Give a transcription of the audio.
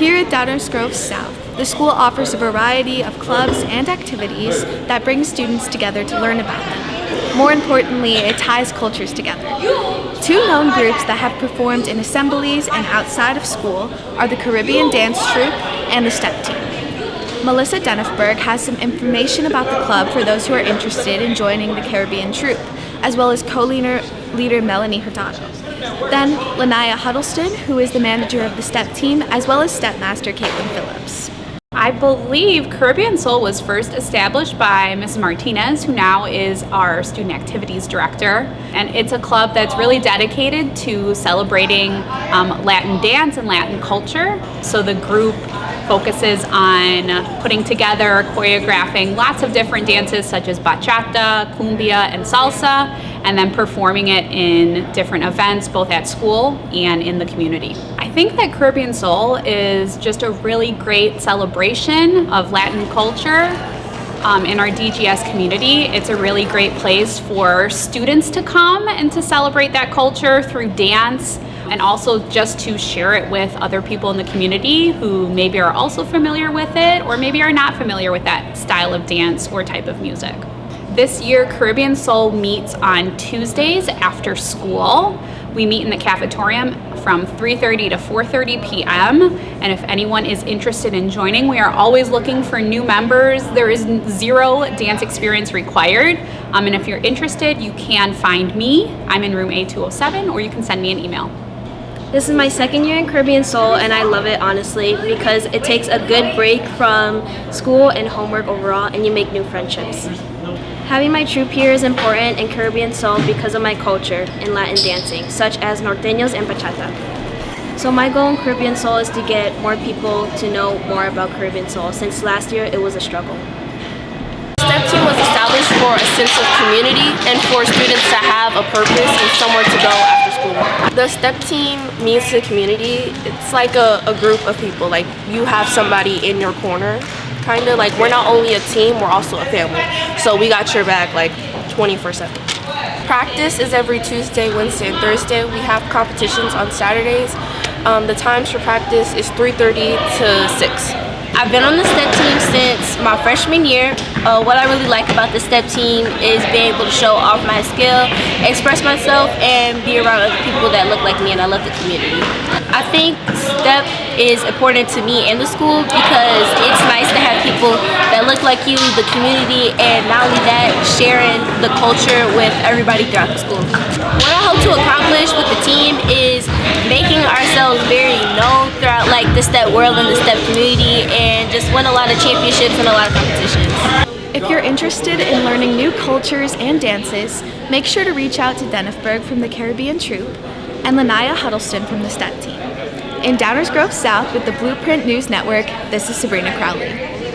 Here at Downers Grove South, the school offers a variety of clubs and activities that bring students together to learn about them. More importantly, it ties cultures together. Two known groups that have performed in assemblies and outside of school are the Caribbean Dance Troupe and the Step Team. Melissa Denifberg has some information about the club for those who are interested in joining the Caribbean Troupe, as well as co-leader Melanie Hurtado. Then, Lanaya Huddleston, who is the manager of the Step Team, as well as Stepmaster Caitlin Phillips. I believe Caribbean Soul was first established by Mrs. Martinez, who now is our Student Activities Director. And it's a club that's really dedicated to celebrating Latin dance and Latin culture. So the group focuses on putting together, choreographing lots of different dances such as bachata, cumbia, and salsa, and then performing it in different events both at school and in the community. I think that Caribbean Soul is just a really great celebration of Latin culture in our DGS community. It's a really great place for students to come and to celebrate that culture through dance, and also just to share it with other people in the community who maybe are also familiar with it or maybe are not familiar with that style of dance or type of music. This year, Caribbean Soul meets on Tuesdays after school. We meet in the cafetorium from 3:30 to 4:30 p.m. And if anyone is interested in joining, we are always looking for new members. There is zero dance experience required. And if you're interested, you can find me. I'm in room A207, or you can send me an email. This is my second year in Caribbean Soul, and I love it honestly because it takes a good break from school and homework overall, and you make new friendships. Having my troupe here is important in Caribbean Soul because of my culture in Latin dancing, such as norteños and bachata. So my goal in Caribbean Soul is to get more people to know more about Caribbean Soul, since last year it was a struggle. Step Team was established for a sense of community and for students to have a purpose and somewhere to go after school. The Step Team means to the community. It's like a group of people. Like, you have somebody in your corner, kind of. Like, we're not only a team, we're also a family. So we got your back like 24/7. Practice is every Tuesday, Wednesday, and Thursday. We have competitions on Saturdays. The times for practice is 3:30 to 6. I've been on the Step Team since my freshman year. What I really like about the Step Team is being able to show off my skill, express myself, and be around other people that look like me, and I love the community. I think Step is important to me and the school because it's nice to have people that look like you, the community, and not only that, sharing the culture with everybody throughout the school. What I hope to accomplish with the team is making ourselves very known throughout like the Step world and the Step community, and just win a lot of championships and a lot of competitions. If you're interested in learning new cultures and dances, make sure to reach out to Denifberg from the Caribbean Troupe and Lanaya Huddleston from the Step Team. In Downers Grove South with the Blueprint News Network, this is Sabrina Crowley.